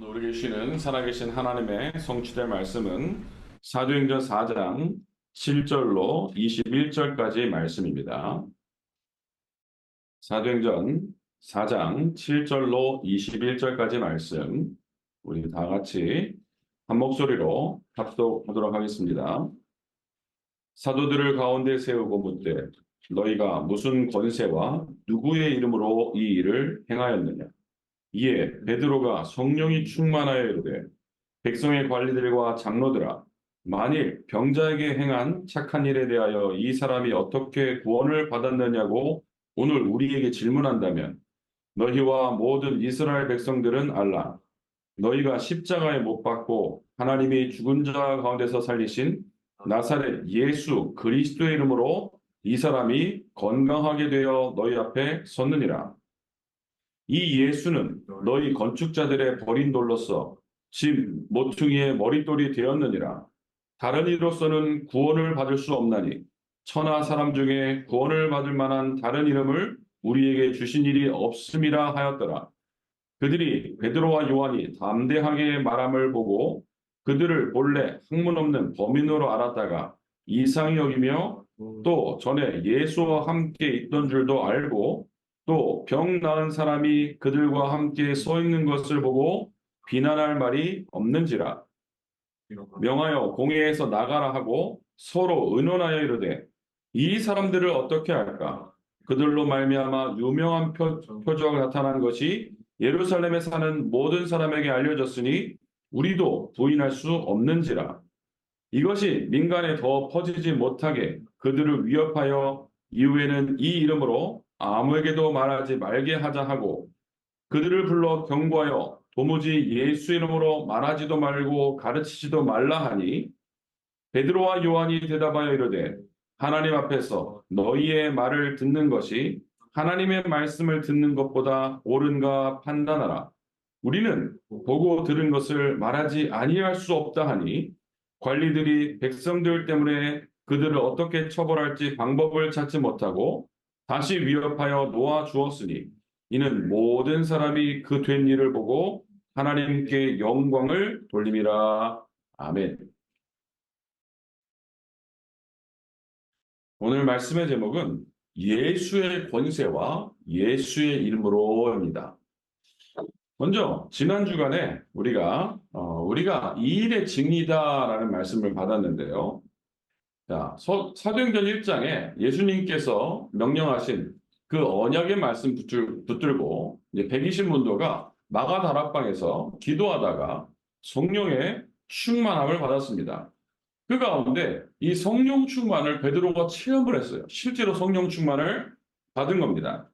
우리 계시는 살아계신 하나님의 성취될 말씀은 사도행전 4장 7절로 21절까지의 말씀입니다. 사도행전 4장 7절로 21절까지 말씀 우리 다 같이 한 목소리로 합독하도록 하겠습니다. 사도들을 가운데 세우고 묻되 너희가 무슨 권세와 누구의 이름으로 이 일을 행하였느냐? 이에 베드로가 성령이 충만하여 이르되 백성의 관리들과 장로들아 만일 병자에게 행한 착한 일에 대하여 이 사람이 어떻게 구원을 받았느냐고 오늘 우리에게 질문한다면 너희와 모든 이스라엘 백성들은 알라. 너희가 십자가에 못 박고 하나님이 죽은 자 가운데서 살리신 나사렛 예수 그리스도의 이름으로 이 사람이 건강하게 되어 너희 앞에 섰느니라. 이 예수는 너희 건축자들의 버린 돌로서 집 모퉁이의 머릿돌이 되었느니라. 다른 이로서는 구원을 받을 수 없나니 천하 사람 중에 구원을 받을 만한 다른 이름을 우리에게 주신 일이 없음이라 하였더라. 그들이 베드로와 요한이 담대하게 말함을 보고 그들을 본래 학문 없는 범인으로 알았다가 이상히 여기며 또 전에 예수와 함께 있던 줄도 알고 또 병 나은 사람이 그들과 함께 서 있는 것을 보고 비난할 말이 없는지라. 명하여 공회에서 나가라 하고 서로 의논하여 이르되 이 사람들을 어떻게 할까? 그들로 말미암아 유명한 표적이 나타난 것이 예루살렘에 사는 모든 사람에게 알려졌으니 우리도 부인할 수 없는지라. 이것이 민간에 더 퍼지지 못하게 그들을 위협하여 이후에는 이 이름으로 아무에게도 말하지 말게 하자 하고 그들을 불러 경고하여 도무지 예수 이름으로 말하지도 말고 가르치지도 말라 하니 베드로와 요한이 대답하여 이르되 하나님 앞에서 너희의 말을 듣는 것이 하나님의 말씀을 듣는 것보다 옳은가 판단하라. 우리는 보고 들은 것을 말하지 아니할 수 없다 하니 관리들이 백성들 때문에 그들을 어떻게 처벌할지 방법을 찾지 못하고 다시 위협하여 놓아 주었으니 이는 모든 사람이 그 된 일을 보고 하나님께 영광을 돌림이라. 아멘. 오늘 말씀의 제목은 예수의 권세와 예수의 이름으로입니다. 먼저 지난 주간에 우리가 이 일의 증이다라는 말씀을 받았는데요. 자, 사도행전 1장에 예수님께서 명령하신 그 언약의 말씀 붙들고 이제 120문도가 마가 다락방에서 기도하다가 성령의 충만함을 받았습니다. 그 가운데 이 성령 충만을 베드로가 체험을 했어요. 실제로 성령 충만을 받은 겁니다.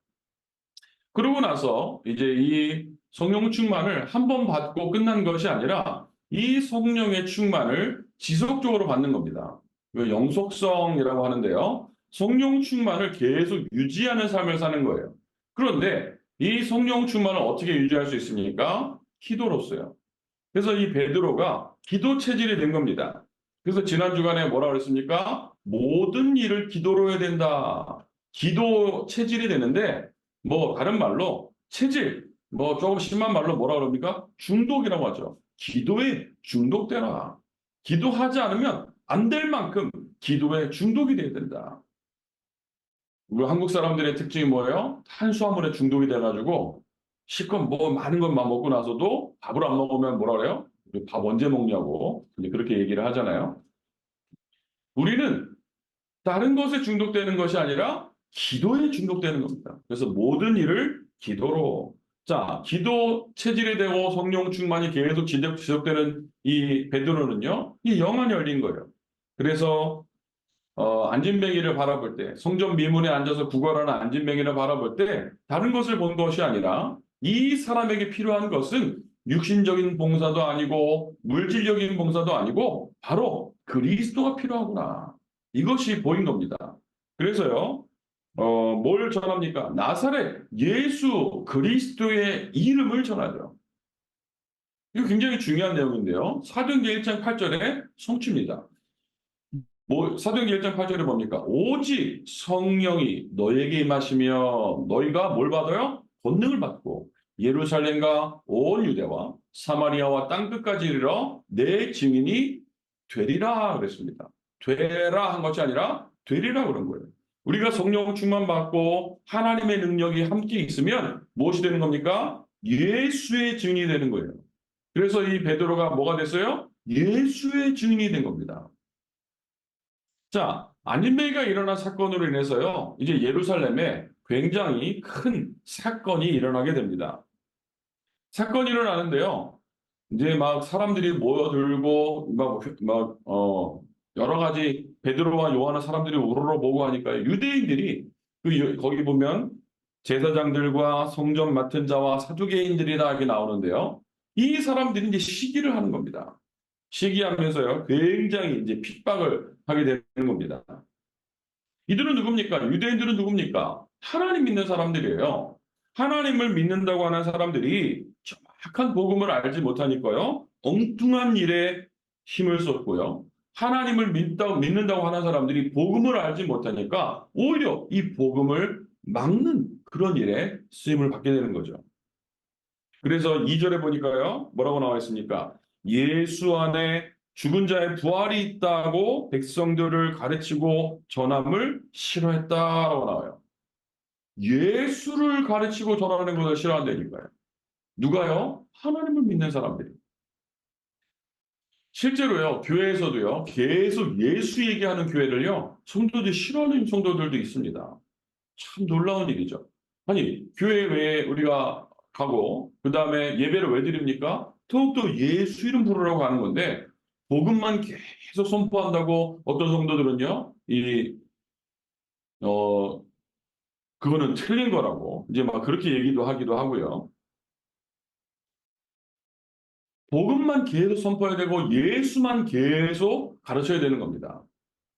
그러고 나서 이제 이 성령 충만을 한 번 받고 끝난 것이 아니라 이 성령의 충만을 지속적으로 받는 겁니다. 영속성이라고 하는데요. 성령 충만을 계속 유지하는 삶을 사는 거예요. 그런데 이 성령 충만을 어떻게 유지할 수 있습니까? 기도로써요. 그래서 이 베드로가 기도 체질이 된 겁니다. 그래서 지난 주간에 뭐라 그랬습니까? 모든 일을 기도로 해야 된다. 기도 체질이 되는데 뭐 다른 말로 체질, 뭐 조금 심한 말로 뭐라 그럽니까? 중독이라고 하죠. 기도에 중독되라. 기도하지 않으면 안 될 만큼 기도에 중독이 돼야 된다. 우리 한국 사람들의 특징이 뭐예요? 탄수화물에 중독이 돼가지고 실컷 뭐 많은 것만 먹고 나서도 밥을 안 먹으면 뭐라 그래요? 밥 언제 먹냐고 그렇게 얘기를 하잖아요. 우리는 다른 것에 중독되는 것이 아니라 기도에 중독되는 겁니다. 그래서 모든 일을 기도로. 자, 기도 체질이 되고 성령 충만이 계속 지속되는 이 베드로는요, 이 영안이 열린 거예요. 그래서 안진뱅이를 바라볼 때, 성전 미문에 앉아서 구걸하는 안진뱅이를 바라볼 때 다른 것을 본 것이 아니라 이 사람에게 필요한 것은 육신적인 봉사도 아니고 물질적인 봉사도 아니고 바로 그리스도가 필요하구나. 이것이 보인 겁니다. 그래서요, 뭘 전합니까? 나사렛 예수 그리스도의 이름을 전하죠. 이거 굉장히 중요한 내용인데요. 사도행전 1장 8절에 성취입니다. 사도행전 1장 8절에 뭡니까? 오직 성령이 너에게 임하시며 너희가 뭘 받아요? 권능을 받고 예루살렘과 온 유대와 사마리아와 땅끝까지 이르러 내 증인이 되리라 그랬습니다. 되라 한 것이 아니라 되리라 그런 거예요. 우리가 성령 충만 받고 하나님의 능력이 함께 있으면 무엇이 되는 겁니까? 예수의 증인이 되는 거예요. 그래서 이 베드로가 뭐가 됐어요? 예수의 증인이 된 겁니다. 자, 안진뱅이가 일어난 사건으로 인해서요, 이제 예루살렘에 굉장히 큰 사건이 일어나게 됩니다. 사건이 일어나는데요, 이제 막 사람들이 모여들고, 여러 가지 베드로와 요한의 사람들이 우르르 보고 하니까 유대인들이 거기 보면 제사장들과 성전 맡은 자와 사두개인들이 다 이렇게 나오는데요. 이 사람들이 이제 시기를 하는 겁니다. 시기하면서요, 굉장히 이제 핍박을 하게 되는 겁니다. 이들은 누굽니까? 유대인들은 누굽니까? 하나님 믿는 사람들이에요. 하나님을 믿는다고 하는 사람들이 정확한 복음을 알지 못하니까요. 엉뚱한 일에 힘을 쏟고요. 하나님을 믿는다고 하는 사람들이 복음을 알지 못하니까 오히려 이 복음을 막는 그런 일에 쓰임을 받게 되는 거죠. 그래서 2절에 보니까요. 뭐라고 나와 있습니까? 예수 안에 죽은 자의 부활이 있다고 백성들을 가르치고 전함을 싫어했다라고 나와요. 예수를 가르치고 전하는 것을 싫어한다니까요. 누가요? 하나님을 믿는 사람들이. 실제로요, 교회에서도요, 계속 예수 얘기하는 교회를요, 성도들이 싫어하는 성도들도 있습니다. 참 놀라운 일이죠. 아니, 교회 왜 우리가 가고, 그 다음에 예배를 왜 드립니까? 더욱더 예수 이름 부르라고 하는 건데, 복음만 계속 선포한다고 어떤 성도들은요, 어, 그거는 틀린 거라고, 이제 막 그렇게 얘기도 하기도 하고요. 복음만 계속 선포해야 되고, 예수만 계속 가르쳐야 되는 겁니다.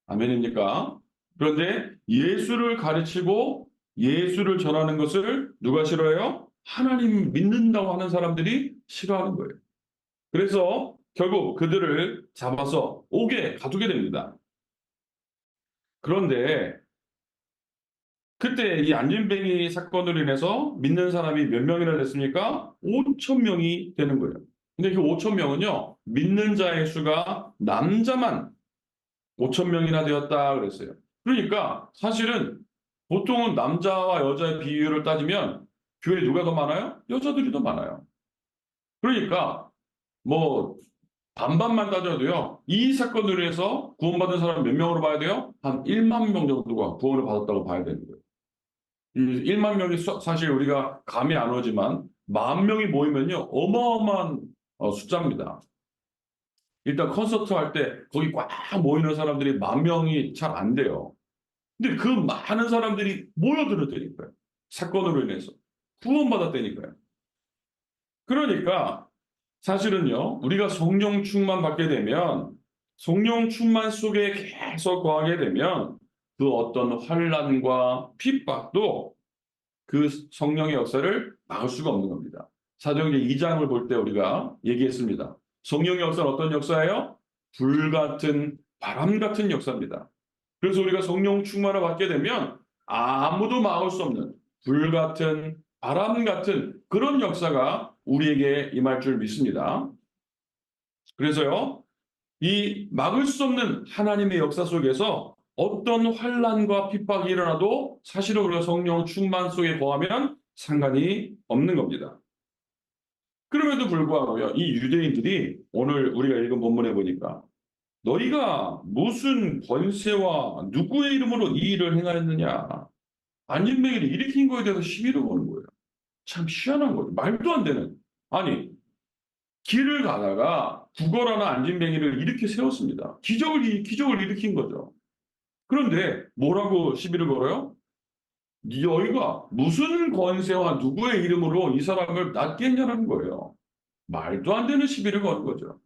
아멘입니까? 그런데 예수를 가르치고 예수를 전하는 것을 누가 싫어해요? 하나님 믿는다고 하는 사람들이 싫어하는 거예요. 그래서 결국 그들을 잡아서 옥에 가두게 됩니다. 그런데 그때 이 안진뱅이 사건으로 인해서 믿는 사람이 몇 명이나 됐습니까? 5천 명이 되는 거예요. 근데 그 5천 명은요, 믿는 자의 수가 남자만 5천 명이나 되었다 그랬어요. 그러니까 사실은 보통은 남자와 여자의 비율을 따지면 교회에 누가 더 많아요? 여자들이 더 많아요. 그러니까 뭐 반반만 따져도요. 이 사건으로 해서 구원받은 사람 몇 명으로 봐야 돼요? 한 1만 명 정도가 구원을 받았다고 봐야 되는 거예요. 1만 명이 사실 우리가 감이 안 오지만 만 명이 모이면요. 어마어마한 숫자입니다. 일단 콘서트 할 때 거기 꽉 모이는 사람들이 만 명이 잘 안 돼요. 근데 그 많은 사람들이 모여들었다니까요. 사건으로 인해서. 구원받았다니까요. 그러니까 사실은요, 우리가 성령 충만 받게 되면 성령 충만 속에 계속 거하게 되면 그 어떤 환란과 핍박도 그 성령의 역사를 막을 수가 없는 겁니다. 사도행전 2장을 볼 때 우리가 얘기했습니다. 성령의 역사는 어떤 역사예요? 불같은 바람 같은 역사입니다. 그래서 우리가 성령 충만을 받게 되면 아무도 막을 수 없는 불같은 바람 같은 그런 역사가 우리에게 임할 줄 믿습니다. 그래서요, 이 막을 수 없는 하나님의 역사 속에서 어떤 환란과 핍박이 일어나도 사실은 우리가 성령 충만 속에 거하면 상관이 없는 겁니다. 그럼에도 불구하고요, 이 유대인들이 오늘 우리가 읽은 본문에 보니까 너희가 무슨 권세와 누구의 이름으로 이 일을 행하였느냐? 안진뱅이를 일으킨 거에 대해서 시비를 거는 거예요. 참 희한한 거죠. 말도 안 되는. 아니, 길을 가다가 구걸하는 안진뱅이를 이렇게 세웠습니다. 기적을 일으킨 거죠. 그런데 뭐라고 시비를 걸어요? 너희가 무슨 권세와 누구의 이름으로 이 사람을 낫게 했냐는 거예요. 말도 안 되는 시비를 거는 거죠.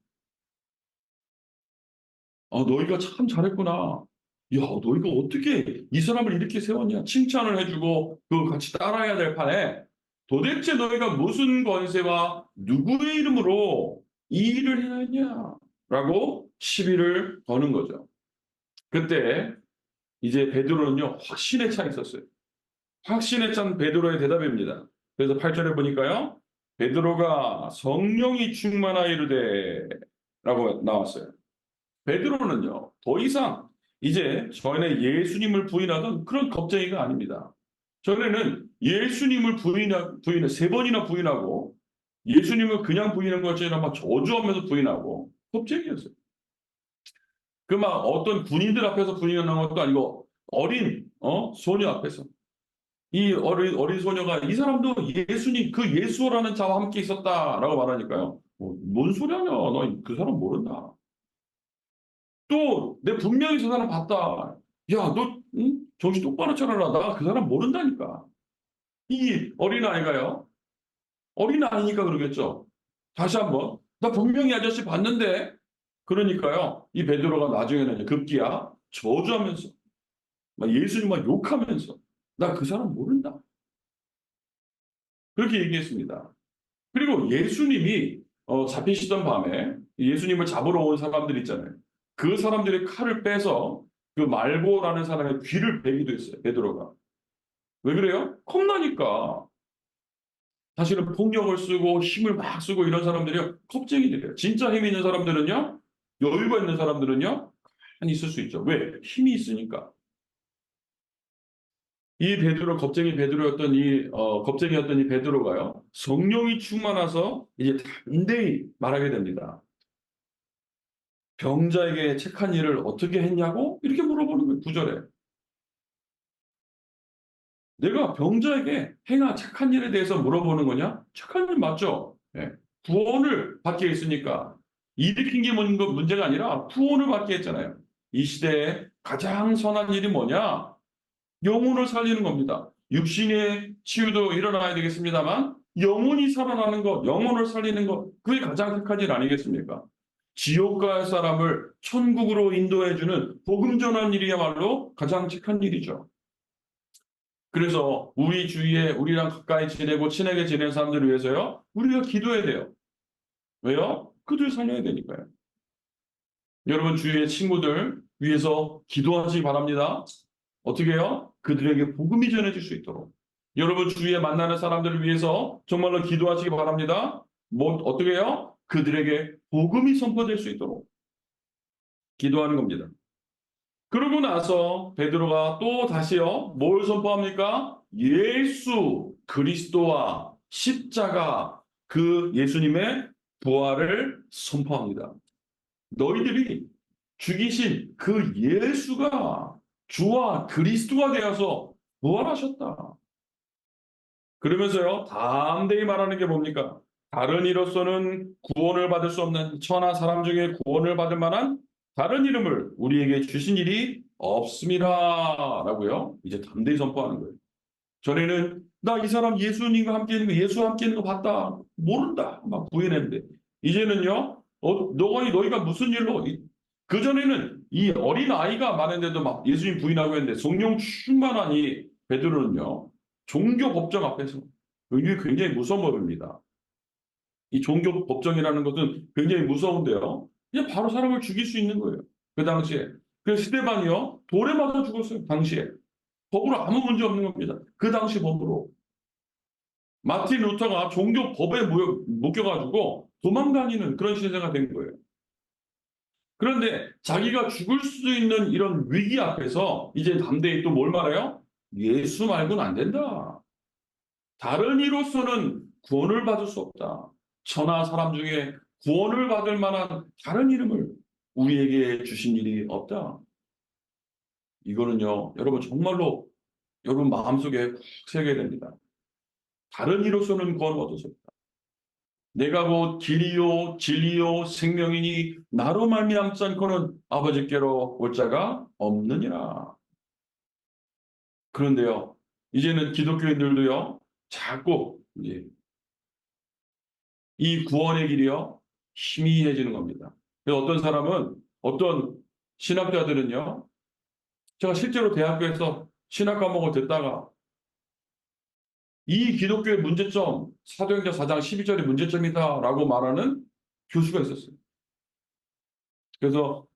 너희가 참 잘했구나. 야, 너희가 어떻게 이 사람을 이렇게 세웠냐? 칭찬을 해주고 그 같이 따라야 될 판에 도대체 너희가 무슨 권세와 누구의 이름으로 이 일을 해냈냐? 라고 시비를 거는 거죠. 그때 이제 베드로는요, 확신에 차 있었어요. 확신에 찬 베드로의 대답입니다. 그래서 8절에 보니까요. 베드로가 성령이 충만하 이르되 라고 나왔어요. 베드로는요, 더 이상 이제 전에 예수님을 부인하던 그런 겁쟁이가 아닙니다. 전에는 예수님을 세 번이나 부인하고 예수님을 그냥 부인한 것이 아니라 막 저주하면서 부인하고 겁쟁이였어요. 그 막 어떤 군인들 앞에서 부인하는 것도 아니고 어린 소녀 앞에서 이 어린 소녀가 이 사람도 예수님 그 예수라는 자와 함께 있었다라고 말하니까요. 뭔 소리 하냐? 너 그 사람 모른다. 또 내 분명히 저 사람 봤다. 야, 너 응? 정신 똑바로 차려라. 나 그 사람 모른다니까. 이 어린아이가요. 어린아이니까 그러겠죠. 다시 한번. 나 분명히 아저씨 봤는데. 그러니까요. 이 베드로가 나중에는 급기야 저주하면서 막 예수님 막 욕하면서 나 그 사람 모른다. 그렇게 얘기했습니다. 그리고 예수님이 잡히시던 밤에 예수님을 잡으러 온 사람들 있잖아요. 그 사람들이 칼을 빼서 그 말고라는 사람의 귀를 베기도 했어요. 베드로가. 왜 그래요? 겁나니까. 사실은 폭력을 쓰고 힘을 막 쓰고 이런 사람들이요. 겁쟁이들이에요. 진짜 힘 있는 사람들은요. 여유가 있는 사람들은요. 가만히 있을 수 있죠. 왜? 힘이 있으니까. 이 베드로 겁쟁이 베드로였던 겁쟁이였던 이 베드로가요. 성령이 충만해서 이제 담대히 말하게 됩니다. 병자에게 책한 일을 어떻게 했냐고 이렇게 물어보는 거예요. 9절에. 내가 병자에게 행한 착한 일에 대해서 물어보는 거냐? 착한 일 맞죠? 예. 구원을 받게 했으니까 일으킨 게 문제가 아니라 구원을 받게 했잖아요. 이 시대에 가장 선한 일이 뭐냐? 영혼을 살리는 겁니다. 육신의 치유도 일어나야 되겠습니다만 영혼이 살아나는 것, 영혼을 살리는 것, 그게 가장 착한 일 아니겠습니까? 지옥 갈 사람을 천국으로 인도해주는 복음 전환 일이야말로 가장 착한 일이죠. 그래서 우리 주위에 우리랑 가까이 지내고 친하게 지내는 사람들을 위해서요. 우리가 기도해야 돼요. 왜요? 그들 살려야 되니까요. 여러분 주위의 친구들 위해서 기도하시기 바랍니다. 어떻게 해요? 그들에게 복음이 전해질 수 있도록. 여러분 주위에 만나는 사람들을 위해서 정말로 기도하시기 바랍니다. 어떻게 해요? 그들에게 복음이 선포될 수 있도록 기도하는 겁니다. 그러고 나서 베드로가 또 다시요. 뭘 선포합니까? 예수 그리스도와 십자가 그 예수님의 부활을 선포합니다. 너희들이 죽이신 그 예수가 주와 그리스도가 되어서 부활하셨다. 그러면서요, 담대히 말하는 게 뭡니까? 다른 이로서는 구원을 받을 수 없는 천하 사람 중에 구원을 받을 만한 다른 이름을 우리에게 주신 일이 없습니다. 라고요. 이제 담대히 선포하는 거예요. 전에는 나 이 사람 예수님과 함께 있는 거, 예수와 함께 있는 거 봤다. 모른다. 막 부인했는데. 이제는요, 너희가 무슨 일로, 그전에는 이 어린 아이가 많은데도 막 예수님 부인하고 했는데 성령 충만한 이 베드로는요, 종교 법정 앞에서 이게 굉장히 무서운 법입니다. 이 종교 법정이라는 것은 굉장히 무서운데요. 그냥 바로 사람을 죽일 수 있는 거예요. 그 당시에. 그 스데반이요, 돌에 맞아 죽었어요. 당시에. 법으로 아무 문제 없는 겁니다. 그 당시 법으로. 마틴 루터가 종교 법에 묶여가지고 도망다니는 그런 시대가 된 거예요. 그런데 자기가 죽을 수 있는 이런 위기 앞에서 이제 담대히 또 뭘 말해요? 예수 말고는 안 된다. 다른 이로서는 구원을 받을 수 없다. 천하 사람 중에 구원을 받을 만한 다른 이름을 우리에게 주신 일이 없다. 이거는요, 여러분 정말로 여러분 마음속에 꼭 새겨야 됩니다. 다른 이로서는 구원을 얻을 수 없다. 내가 곧 길이요 진리요 생명이니 나로 말미암지 않고는 아버지께로 올 자가 없느니라. 그런데요, 이제는 기독교인들도요, 자꾸 이제 이 구원의 길이요, 희미해지는 겁니다. 그래서 어떤 사람은, 어떤 신학자들은요, 제가 실제로 대학교에서 신학 과목을 듣다가 이 기독교의 문제점, 사도행전 4장 12절의 문제점이다라고 말하는 교수가 있었어요. 그래서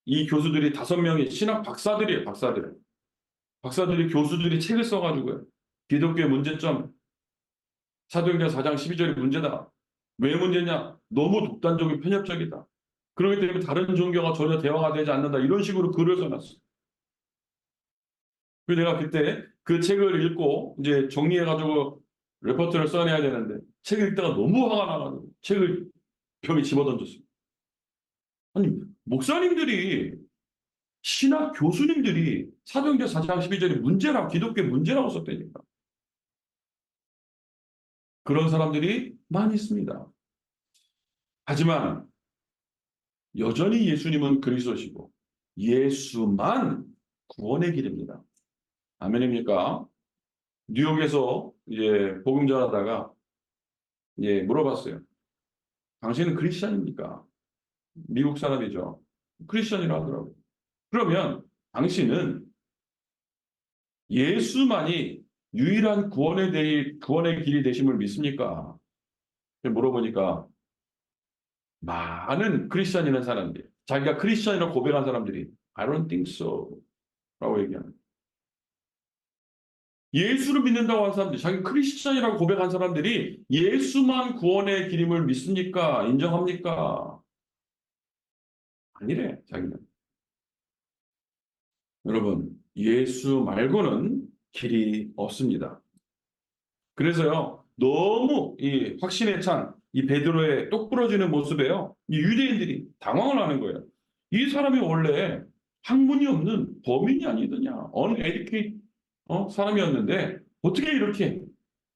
이 교수들이 5명이 신학 박사들이에요, 박사들이 교수들이 책을 써가지고요. 기독교의 문제점, 사도행전 4장 12절이 문제다. 왜 문제냐? 너무 독단적이고 편협적이다. 그렇기 때문에 다른 종교가 전혀 대화가 되지 않는다. 이런 식으로 글을 써놨어. 그래서 내가 그때 그 책을 읽고 이제 정리해가지고 레포트를 써내야 되는데 책을 읽다가 너무 화가 나가지고 책을 벽에 집어던졌어요. 아니, 목사님들이 신학 교수님들이 사도행전 4장 12절이 문제라고 기독교 문제라고 썼다니까. 그런 사람들이 많이 있습니다. 하지만 여전히 예수님은 그리스도시고 예수만 구원의 길입니다. 아멘입니까? 뉴욕에서 이제 복음 전하다가 물어봤어요. 당신은 크리스천입니까? 미국 사람이죠. 크리스천이라고 하더라고요. 그러면 당신은 예수만이 유일한 구원의 길이 되심을 믿습니까? 물어보니까 많은 크리스천이라는 사람들이 자기가 크리스천이라고 고백한 사람들이 I don't think so 라고 얘기하는 예수를 믿는다고 한 사람들이 자기 크리스천이라고 고백한 사람들이 예수만 구원의 길임을 믿습니까? 인정합니까? 아니래 자기는. 여러분 예수 말고는 길이 없습니다. 그래서요 너무 이 확신에 찬 이 베드로의 똑부러지는 모습에요 이 유대인들이 당황을 하는 거예요. 이 사람이 원래 학문이 없는 범인이 아니더냐 uneducated 사람이었는데 어떻게 이렇게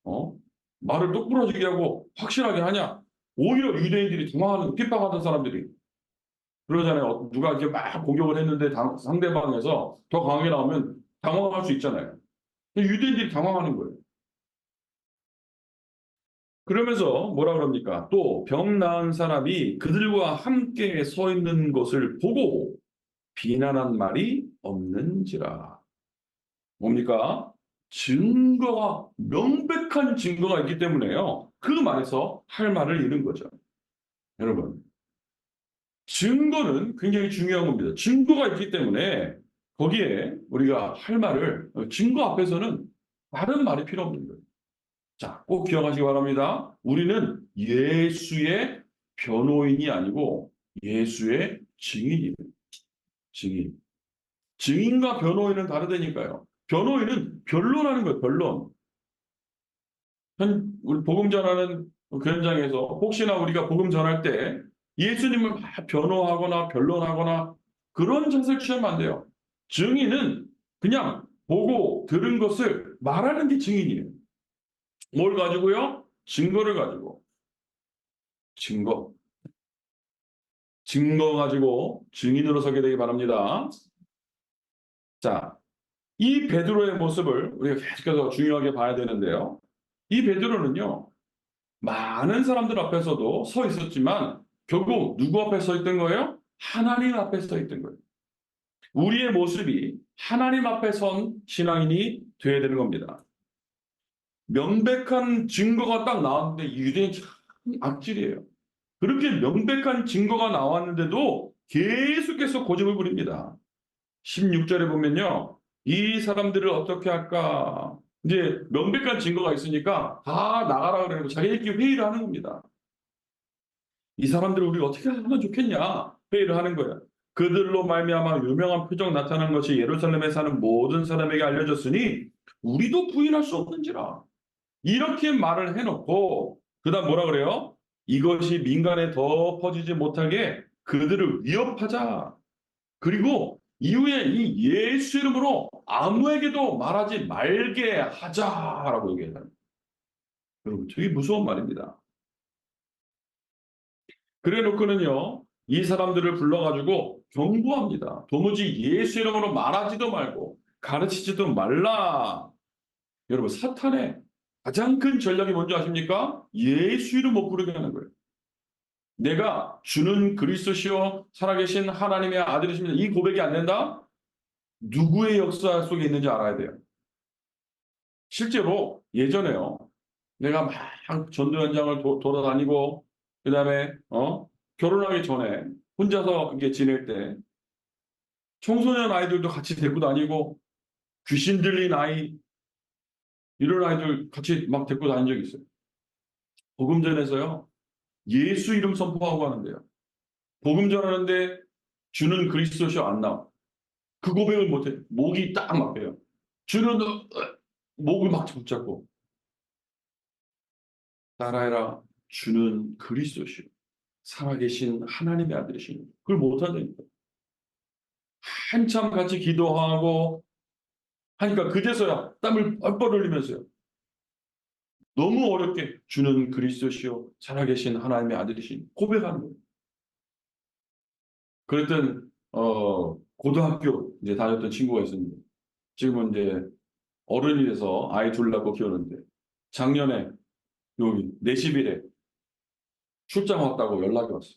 어? 말을 똑부러지게 하고 확실하게 하냐. 오히려 유대인들이 당황하는 핍박하던 사람들이 그러잖아요. 누가 이제 막 공격을 했는데 상대방에서 더 강하게 나오면 당황할 수 있잖아요. 유대인들이 당황하는 거예요. 그러면서 뭐라 그럽니까? 또 병 나은 사람이 그들과 함께 서 있는 것을 보고 비난한 말이 없는지라. 뭡니까? 증거가 명백한 증거가 있기 때문에요. 그 말에서 할 말을 잃은 거죠. 여러분, 증거는 굉장히 중요한 겁니다. 증거가 있기 때문에 거기에 우리가 할 말을 증거 앞에서는 다른 말이 필요 없는 거예요. 자, 꼭 기억하시기 바랍니다. 우리는 예수의 변호인이 아니고 예수의 증인이에요. 증인. 증인과 변호인은 다르다니까요. 변호인은 변론하는 거예요. 변론. 우리 복음 전하는 그 현장에서 혹시나 우리가 복음 전할 때 예수님을 막 변호하거나 변론하거나 그런 자세를 취하면 안 돼요. 증인은 그냥 보고 들은 것을 말하는 게 증인이에요. 뭘 가지고요? 증거를 가지고. 증거. 증거 가지고 증인으로 서게 되기 바랍니다. 자, 이 베드로의 모습을 우리가 계속해서 중요하게 봐야 되는데요. 이 베드로는요. 많은 사람들 앞에서도 서 있었지만 결국 누구 앞에 서 있던 거예요? 하나님 앞에 서 있던 거예요. 우리의 모습이 하나님 앞에 선 신앙인이 되어야 되는 겁니다. 명백한 증거가 딱 나왔는데 유대인이 참 악질이에요. 그렇게 명백한 증거가 나왔는데도 계속해서 고집을 부립니다. 16절에 보면요. 이 사람들을 어떻게 할까? 이제 명백한 증거가 있으니까 다 나가라 그러고 자기들끼리 회의를 하는 겁니다. 이 사람들을 우리가 어떻게 하면 좋겠냐 회의를 하는 거예요. 그들로 말미암아 유명한 표적 나타난 것이 예루살렘에 사는 모든 사람에게 알려졌으니 우리도 부인할 수 없는지라. 이렇게 말을 해놓고 그다음 뭐라 그래요? 이것이 민간에 더 퍼지지 못하게 그들을 위협하자. 그리고 이후에 이 예수 이름으로 아무에게도 말하지 말게 하자라고 얘기해요. 여러분 되게 무서운 말입니다. 그래 놓고는요, 이 사람들을 불러가지고 경고합니다. 도무지 예수 이름으로 말하지도 말고 가르치지도 말라. 여러분, 사탄의 가장 큰 전략이 뭔지 아십니까? 예수 이름 못 부르게 하는 거예요. 내가 주는 그리스도시요 살아계신 하나님의 아들이십니다. 이 고백이 안 된다? 누구의 역사 속에 있는지 알아야 돼요. 실제로 예전에요. 내가 막 전도 현장을 돌아다니고 그다음에 결혼하기 전에 혼자서 이게 지낼 때 청소년 아이들도 같이 데리고 다니고 귀신 들린 아이 이런 아이들 같이 막 데리고 다닌 적이 있어요. 복음 전에서요. 예수 이름 선포하고 하는데요. 복음 전하는데 주는 그리스도시요 안 나와. 그 고백을 못해. 목이 딱 막혀요. 주는 목을 막 붙잡고 따라해라. 주는 그리스도시요. 살아계신 하나님의 아들이시니 그걸 못하다니까. 한참 같이 기도하고 하니까 그제서야 땀을 뻘뻘 흘리면서요. 너무 어렵게 주는 그리스도시요 살아계신 하나님의 아들이시니 고백하는 거예요. 그랬던 고등학교 이제 다녔던 친구가 있었는데 지금은 이제 어른이 돼서 아이 둘 낳고 키우는데 작년에 여기 내시빌에 출장 왔다고 연락이 왔어요.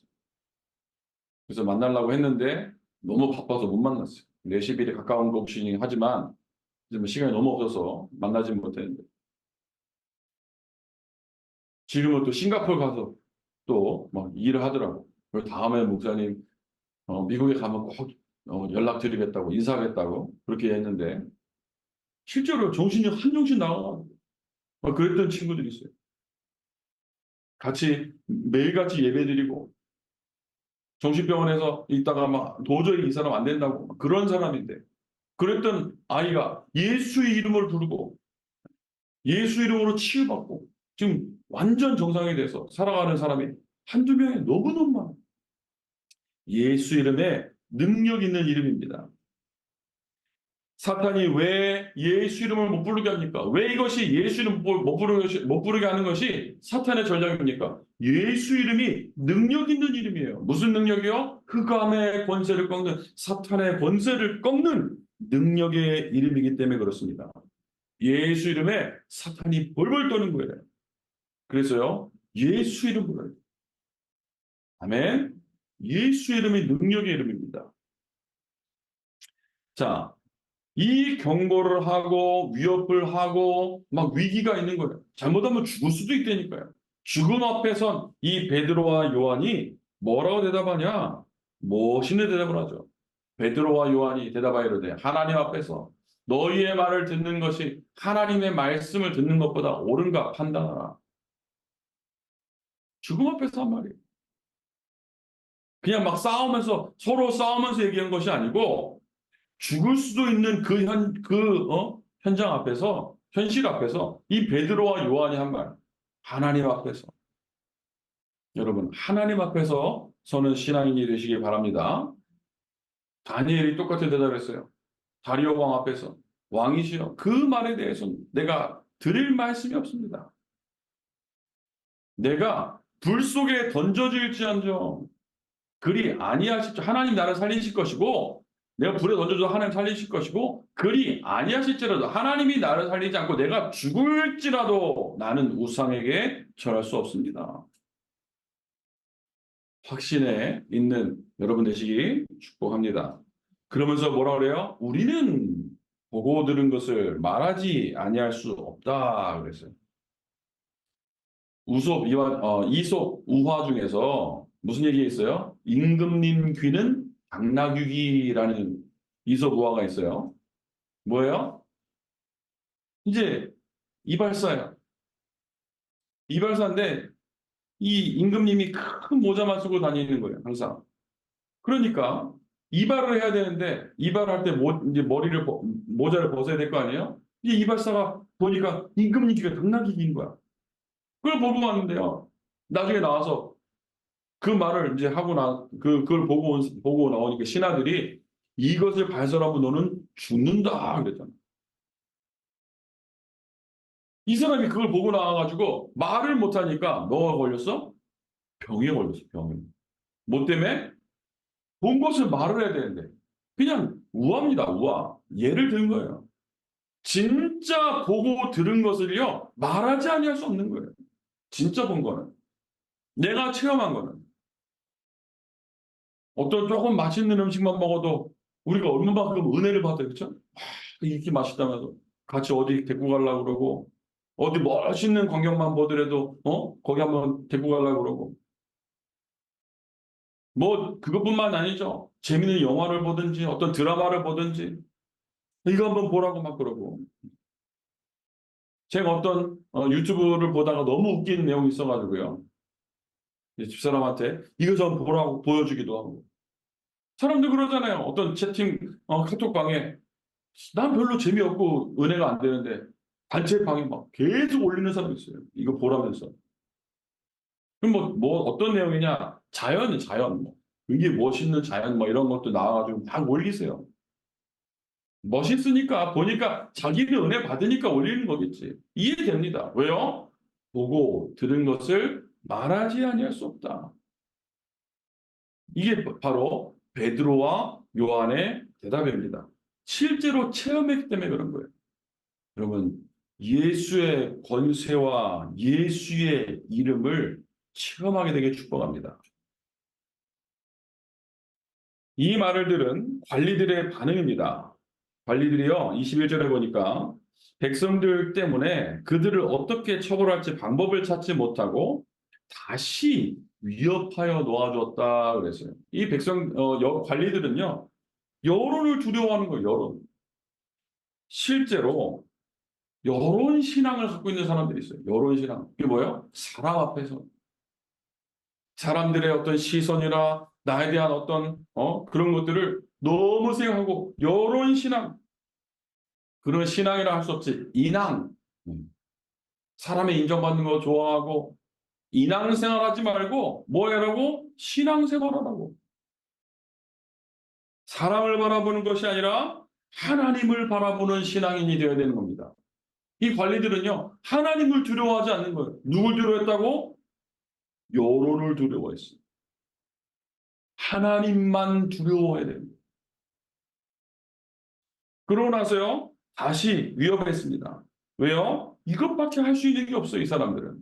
그래서 만나려고 했는데 너무 바빠서 못 만났어요. 내시빌이 가까운 곳이긴 하지만 이제 뭐 시간이 너무 없어서 만나지 못했는데 지금은 또 싱가포르 가서 또 막 일을 하더라고. 그리고 다음에 목사님 미국에 가면 꼭 연락드리겠다고 인사하겠다고 그렇게 했는데 실제로 정신이 한정신 나가 그랬던 친구들이 있어요. 같이 매일같이 예배드리고 정신병원에서 있다가 막 도저히 이 사람 안 된다고 그런 사람인데 그랬던 아이가 예수의 이름을 부르고 예수 이름으로 치유받고 지금 완전 정상이 돼서 살아가는 사람이 한두 명이 너무너무 많아요. 예수 이름에 능력 있는 이름입니다. 사탄이 왜 예수 이름을 못 부르게 합니까? 왜 이것이 예수 이름 못 부르게 하는 것이 사탄의 전략입니까? 예수 이름이 능력 있는 이름이에요. 무슨 능력이요? 흑암의 권세를 꺾는 사탄의 권세를 꺾는 능력의 이름이기 때문에 그렇습니다. 예수 이름에 사탄이 벌벌 떠는 거예요. 그래서요. 예수 이름 불러요. 아멘. 예수 이름이 능력의 이름입니다. 자, 이 경고를 하고 위협을 하고 막 위기가 있는 거예요. 잘못하면 죽을 수도 있다니까요. 죽음 앞에선 이 베드로와 요한이 뭐라고 대답하냐? 멋있는 대답을 하죠. 베드로와 요한이 대답하여 이르되 하나님 앞에서 너희의 말을 듣는 것이 하나님의 말씀을 듣는 것보다 옳은가 판단하라. 죽음 앞에서 한 말이에요. 그냥 막 싸우면서 서로 싸우면서 얘기한 것이 아니고 죽을 수도 있는 현장 앞에서, 현실 앞에서 이 베드로와 요한이 한 말, 하나님 앞에서. 여러분, 하나님 앞에서 서는 신앙인이 되시길 바랍니다. 다니엘이 똑같은 대답을 했어요. 다리오 왕 앞에서 왕이시여 그 말에 대해서는 내가 드릴 말씀이 없습니다. 내가 불 속에 던져질지언정 그리 아니하실 하나님 나를 살리실 것이고 내가 불에 던져도 하나님 살리실 것이고 그리 아니하실지라도 하나님이 나를 살리지 않고 내가 죽을지라도 나는 우상에게 절할 수 없습니다. 확신에 있는 여러분 되시기 축복합니다. 그러면서 뭐라 그래요? 우리는 보고 들은 것을 말하지 아니할 수 없다 그랬어요. 이솝 우화 중에서 무슨 얘기가 있어요? 임금님 귀는 당나귀기라는 이솝 우화가 있어요. 뭐예요? 이제 이발사예요. 이발사인데 이 임금님이 큰 모자만 쓰고 다니는 거예요. 항상. 그러니까 이발을 해야 되는데 이발할 때 이제 모자를 벗어야 될 거 아니에요? 이 이발사가 보니까 임금님 귀가 당나귀기인 거야. 그걸 보고 왔는데요. 나중에 나와서 그 말을 이제 그걸 보고 나오니까 신하들이 이것을 발설하면 너는 죽는다 그랬잖아. 이 사람이 그걸 보고 나와가지고 말을 못하니까 뭐가 걸렸어? 병에 걸렸어, 병에. 뭐 때문에? 본 것을 말을 해야 되는데. 그냥 우화입니다, 우화. 예를 든 거예요. 진짜 보고 들은 것을요, 말하지 아니할 수 없는 거예요. 진짜 본 거는. 내가 체험한 거는. 어떤 조금 맛있는 음식만 먹어도 우리가 얼마만큼 은혜를 받아요. 그렇죠? 이렇게 맛있다면서 같이 어디 데리고 가려고 그러고 어디 멋있는 광경만 보더라도 거기 한번 데리고 가려고 그러고 뭐 그것뿐만 아니죠. 재밌는 영화를 보든지 어떤 드라마를 보든지 이거 한번 보라고 막 그러고 제가 어떤 유튜브를 보다가 너무 웃긴 내용이 있어가지고요. 이제 집사람한테 이거 좀 보라고 보여주기도 하고. 사람들 그러잖아요. 어떤 채팅, 카톡방에 난 별로 재미없고 은혜가 안 되는데 단체방에 막 계속 올리는 사람이 있어요. 이거 보라면서. 그럼 뭐 어떤 내용이냐? 자연, 자연. 뭐. 이게 멋있는 자연 뭐 이런 것도 나와가지고 막 올리세요. 멋있으니까 보니까 자기는 은혜 받으니까 올리는 거겠지. 이해됩니다. 왜요? 보고 들은 것을 말하지 아니할 수 없다. 이게 바로 베드로와 요한의 대답입니다. 실제로 체험했기 때문에 그런 거예요. 여러분, 예수의 권세와 예수의 이름을 체험하게 되게 축복합니다. 이 말을 들은 관리들의 반응입니다. 관리들이요, 21절에 보니까 백성들 때문에 그들을 어떻게 처벌할지 방법을 찾지 못하고 다시 위협하여 놓아줬다 그랬어요. 이 관리들은요, 여론을 두려워하는 거예요, 여론. 실제로 여론 신앙을 갖고 있는 사람들이 있어요. 여론 신앙. 이게 뭐예요? 사람 앞에서. 사람들의 어떤 시선이나 나에 대한 어떤 그런 것들을 너무 생각하고 여론 신앙. 그런 신앙이라 할 수 없지. 인앙. 사람의 인정받는 거 좋아하고 인앙 생활하지 말고 뭐 해라고? 신앙 생활하라고. 사람을 바라보는 것이 아니라 하나님을 바라보는 신앙인이 되어야 되는 겁니다. 이 관리들은요, 하나님을 두려워하지 않는 거예요. 누굴 두려워했다고? 여론을 두려워했어요. 하나님만 두려워해야 됩니다. 그러고 나서요, 다시 위협했습니다. 왜요? 이것밖에 할 수 있는 게 없어요, 이 사람들은.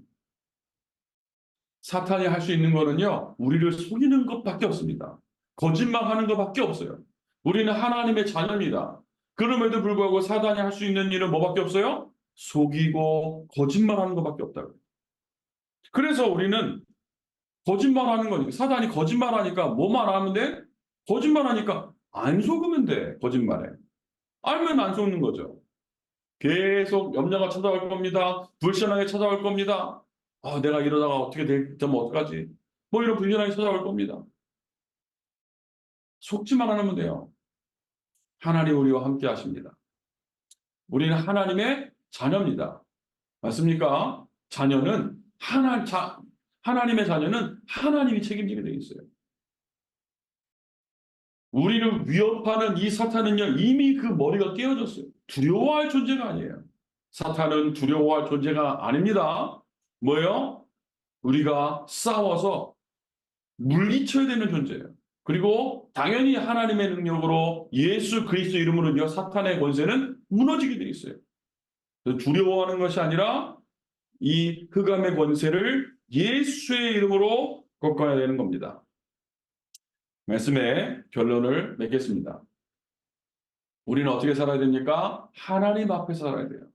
사탄이 할 수 있는 거는요, 우리를 속이는 것밖에 없습니다. 거짓말하는 것밖에 없어요. 우리는 하나님의 자녀입니다. 그럼에도 불구하고 사탄이 할 수 있는 일은 뭐밖에 없어요? 속이고 거짓말하는 것밖에 없다고. 그래서 우리는 거짓말하는 거니까 사단이 거짓말하니까 뭐만 하면 돼? 거짓말하니까 안 속으면 돼. 거짓말에. 알면 안 속는 거죠. 계속 염려가 찾아올 겁니다. 불편하게 찾아올 겁니다. 내가 이러다가 어떻게 되면 어떡하지? 뭐 이런 불편하게 찾아올 겁니다. 속지만 않으면 돼요. 하나님 우리와 함께 하십니다. 우리는 하나님의 자녀입니다. 맞습니까? 하나님의 자녀는 하나님이 책임지게 되어 있어요. 우리를 위협하는 이 사탄은요, 이미 그 머리가 깨어졌어요. 두려워할 존재가 아니에요. 사탄은 두려워할 존재가 아닙니다. 뭐예요? 우리가 싸워서 물리쳐야 되는 존재예요. 그리고 당연히 하나님의 능력으로 예수 그리스도 이름으로요, 사탄의 권세는 무너지게 되어 있어요. 두려워하는 것이 아니라 이 흑암의 권세를 예수의 이름으로 꺾어야 되는 겁니다. 말씀의 결론을 맺겠습니다. 우리는 어떻게 살아야 됩니까? 하나님 앞에서 살아야 돼요.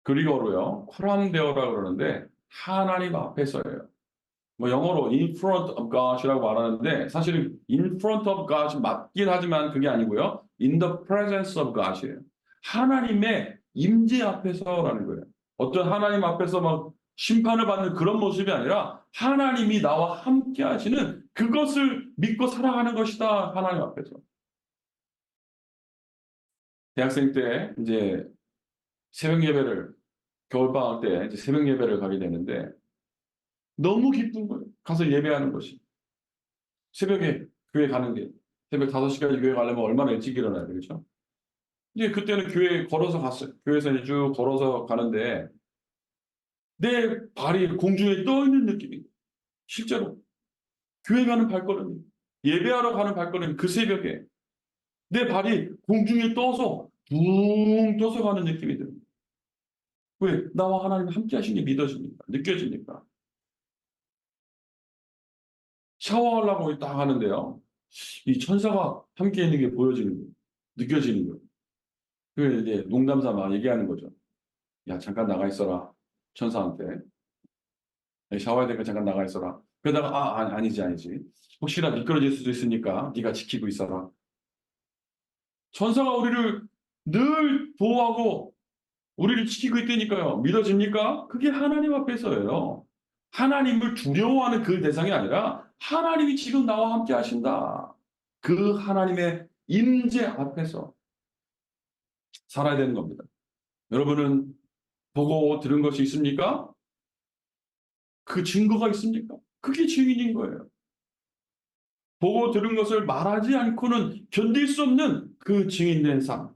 그리고로요, 코람데오라고 그러는데 하나님 앞에서예요. 뭐 영어로 in front of God이라고 말하는데 사실은 in front of God 맞긴 하지만 그게 아니고요. in the presence of God이에요. 하나님의 임재 앞에서라는 거예요. 어떤 하나님 앞에서 막 심판을 받는 그런 모습이 아니라 하나님이 나와 함께 하시는 그것을 믿고 살아가는 것이다. 하나님 앞에서. 대학생 때 이제 새벽 예배를 겨울방학 때 이제 새벽 예배를 가게 되는데 너무 기쁜 거예요. 가서 예배하는 것이. 새벽에 교회 가는 게. 새벽 5시까지 교회 가려면 얼마나 일찍 일어나야 되겠죠? 이제 그때는 교회 걸어서 갔어요. 교회에서 이제 쭉 걸어서 가는데 내 발이 공중에 떠 있는 느낌이 실제로 교회 가는 발걸음이 예배하러 가는 발걸음이 그 새벽에 내 발이 공중에 떠서 붕 떠서 가는 느낌이 듭니다. 왜? 나와 하나님 함께 하신 게 믿어집니까? 느껴집니까? 샤워하려고 딱 하는데요. 이 천사가 함께 있는 게 보여지는 거예요. 느껴지는 거예요. 그 이제 농담 삼아 얘기하는 거죠. 야, 잠깐 나가 있어라. 천사한테. 샤워해야 되니까 잠깐 나가 있어라. 그러다가 아니지. 혹시나 미끄러질 수도 있으니까 네가 지키고 있어라. 천사가 우리를 늘 보호하고 우리를 지키고 있다니까요. 믿어집니까? 그게 하나님 앞에서예요. 하나님을 두려워하는 그 대상이 아니라 하나님이 지금 나와 함께 하신다. 그 하나님의 임재 앞에서 살아야 되는 겁니다. 여러분은 보고 들은 것이 있습니까? 그 증거가 있습니까? 그게 증인인 거예요. 보고 들은 것을 말하지 않고는 견딜 수 없는 그 증인된 삶.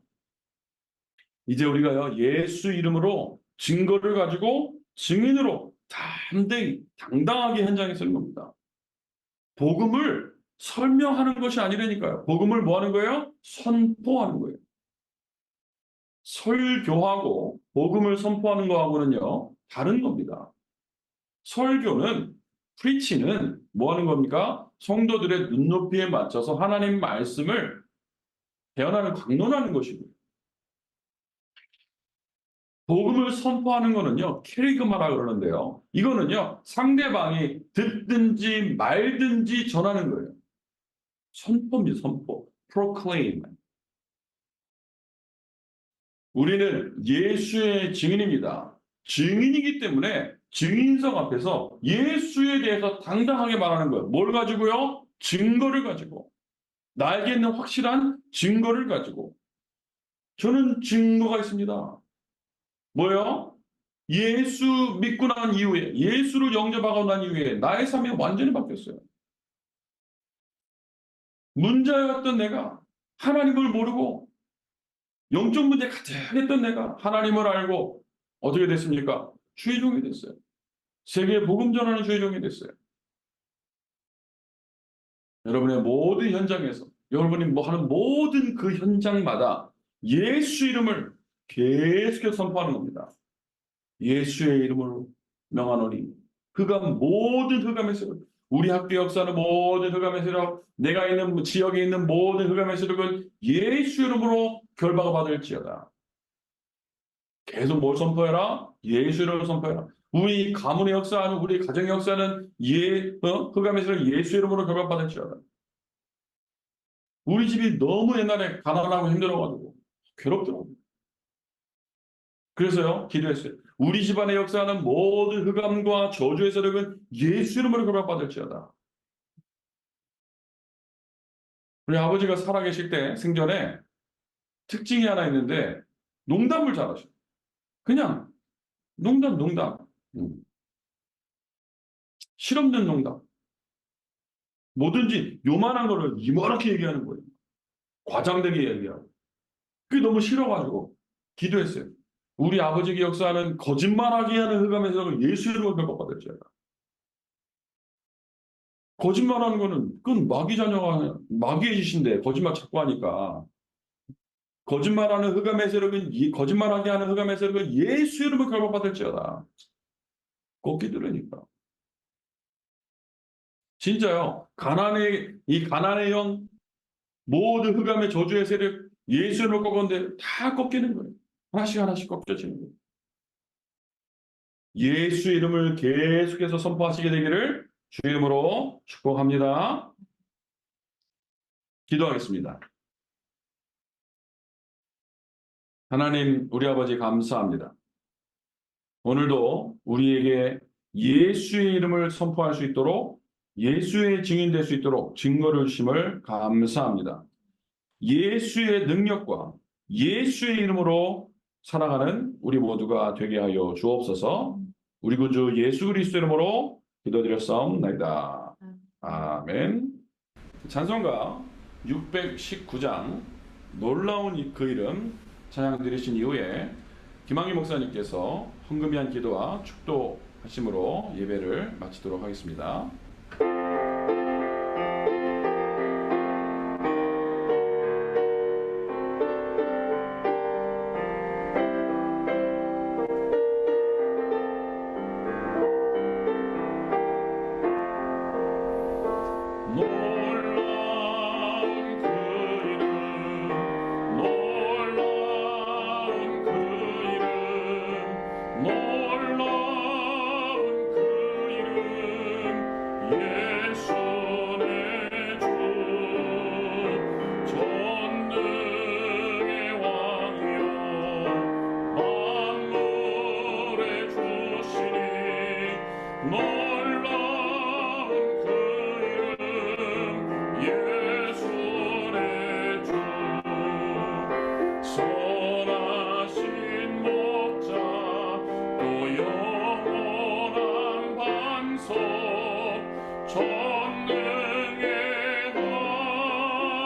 이제 우리가요, 예수 이름으로 증거를 가지고 증인으로 담대히, 당당하게 현장에 서는 겁니다. 복음을 설명하는 것이 아니라니까요. 복음을 뭐 하는 거예요? 선포하는 거예요. 설교하고 복음을 선포하는 거하고는요, 다른 겁니다. 설교는, 프리치는 뭐 하는 겁니까? 성도들의 눈높이에 맞춰서 하나님 말씀을 대언하는, 강론하는 것이고요. 복음을 선포하는 거는요, 캐리그마라 그러는데요. 이거는요, 상대방이 듣든지 말든지 전하는 거예요. 선포입니다, 선포. proclaim. 우리는 예수의 증인입니다. 증인이기 때문에 증인석 앞에서 예수에 대해서 당당하게 말하는 거예요. 뭘 가지고요? 증거를 가지고. 나에게 있는 확실한 증거를 가지고. 저는 증거가 있습니다. 뭐요? 예수 믿고 난 이후에, 예수를 영접하고 난 이후에 나의 삶이 완전히 바뀌었어요. 문자였던 내가 하나님을 모르고 영적 문제 가득했던 내가 하나님을 알고 어떻게 됐습니까? 주의 종이 됐어요. 세계에 복음 전하는 주의 종이 됐어요. 여러분의 모든 현장에서, 여러분이 뭐 하는 모든 그 현장마다 예수 이름을 계속해서 선포하는 겁니다. 예수의 이름으로 명하노니 그가 모든 흑암의 세력, 우리 학교 역사는 모든 흑암의 세력, 내가 있는 지역에 있는 모든 흑암의 세력은 예수 이름으로 결박을 받을지어다. 계속 뭘 선포해라? 예수 이름을 선포해라. 우리 가문의 역사는, 우리 가정의 역사는 흑암의 세력 예수 이름으로 결박받을지어다. 우리 집이 너무 옛날에 가난하고 힘들어가지고 괴롭더라고요. 그래서요, 기도했어요. 우리 집안의 역사하는 모든 흑암과 저주의 세력은 예수 이름으로 결박받을지어다. 우리 아버지가 살아계실 때 생전에 특징이 하나 있는데 농담을 잘하셔요. 그냥 농담. 음. 실없는 농담. 뭐든지 요만한 거를 이만하게 얘기하는 거예요. 과장되게 얘기하고. 그게 너무 싫어가지고 기도했어요. 우리 아버지의 역사는 거짓말하게 하는 흑암의 세력을 예수 이름으로 결박받을지어다. 거짓말하는 거는 그건 마귀 자녀가 마귀의 짓인데 거짓말 자꾸 하니까 거짓말하는 흑암의 세력은 거짓말하게 하는 흑암의 세력은 예수 이름을 결박받을지어다. 꼭 기도라니까. 진짜요. 가난의 영 모든 흑암의 저주의 세력 예수 이름을 꺾었는데 다 꺾이는 거예요. 하나씩 꺾여지는 거예요. 예수 이름을 계속해서 선포하시게 되기를 주의 이름으로 축복합니다. 기도하겠습니다. 하나님, 우리 아버지 감사합니다. 오늘도 우리에게 예수의 이름을 선포할 수 있도록 예수의 증인 될 수 있도록 증거를 주심을 감사합니다. 예수의 능력과 예수의 이름으로 살아가는 우리 모두가 되게 하여 주옵소서. 우리 구주 예수 그리스도 이름으로 기도드렸사옵나이다. 아멘. 찬송가 619장 놀라운 그 이름 찬양 드리신 이후에 김학희 목사님께서 헌금한 기도와 축도하심으로 예배를 마치도록 하겠습니다. 전능의 왕 놀라운 그 이름 예수 내 주 선하신 목자 또 영원한 반석 전능의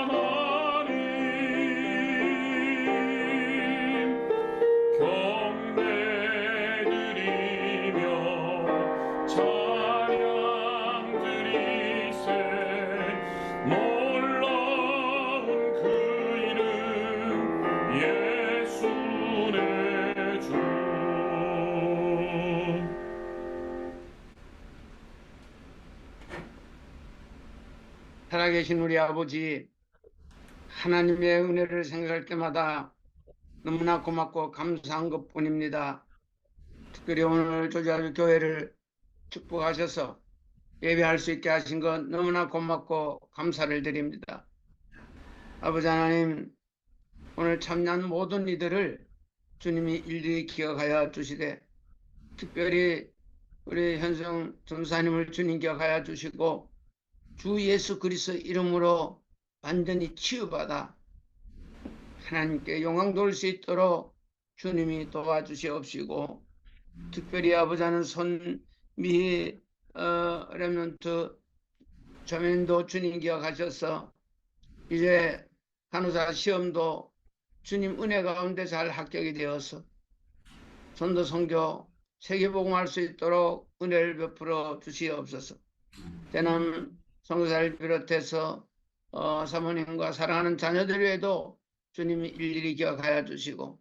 하나님 경배드리며 찬양 드리세 놀라운 그 이름 예수 내 주. 살아계신 우리 아버지, 하나님의 은혜를 생각할 때마다 너무나 고맙고 감사한 것뿐입니다. 특별히 오늘 조지아주 교회를 축복하셔서 예배할 수 있게 하신 것 너무나 고맙고 감사를 드립니다. 아버지 하나님, 오늘 참여한 모든 이들을 주님이 일일이 기억하여 주시되, 특별히 우리 현성 전사님을 주님 기억하여 주시고 주 예수 그리스도 이름으로 완전히 치유받아 하나님께 영광 돌릴 수 있도록 주님이 도와주시옵시고, 특별히 아버지 하는 손미 렘넌트 조면도 주님 기억하셔서 이제 간호사 시험도 주님 은혜 가운데 잘 합격이 되어서 전도 선교 세계복음할 수 있도록 은혜를 베풀어 주시옵소서. 대남 선교사를 비롯해서 사모님과 사랑하는 자녀들 외에도 주님이 일일이 기억하여 주시고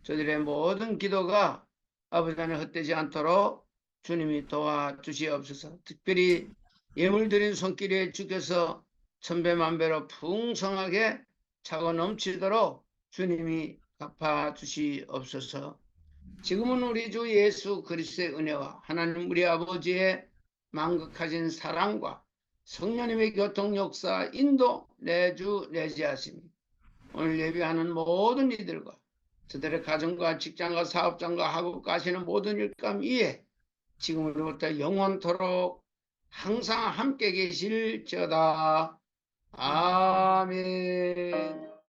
저들의 모든 기도가 아버지 안에 헛되지 않도록 주님이 도와주시옵소서. 특별히 예물 드린 손길에 주께서 천배만배로 풍성하게 차고 넘치도록 주님이 갚아주시옵소서. 지금은 우리 주 예수 그리스도의 은혜와 하나님 우리 아버지의 만극하신 사랑과 성령님의 교통 역사 인도 내주 내지하심이 오늘 예배하는 모든 이들과 저들의 가정과 직장과 사업장과 학업 가시는 모든 일감 위에 지금으로부터 영원토록 항상 함께 계실지어다. 아멘.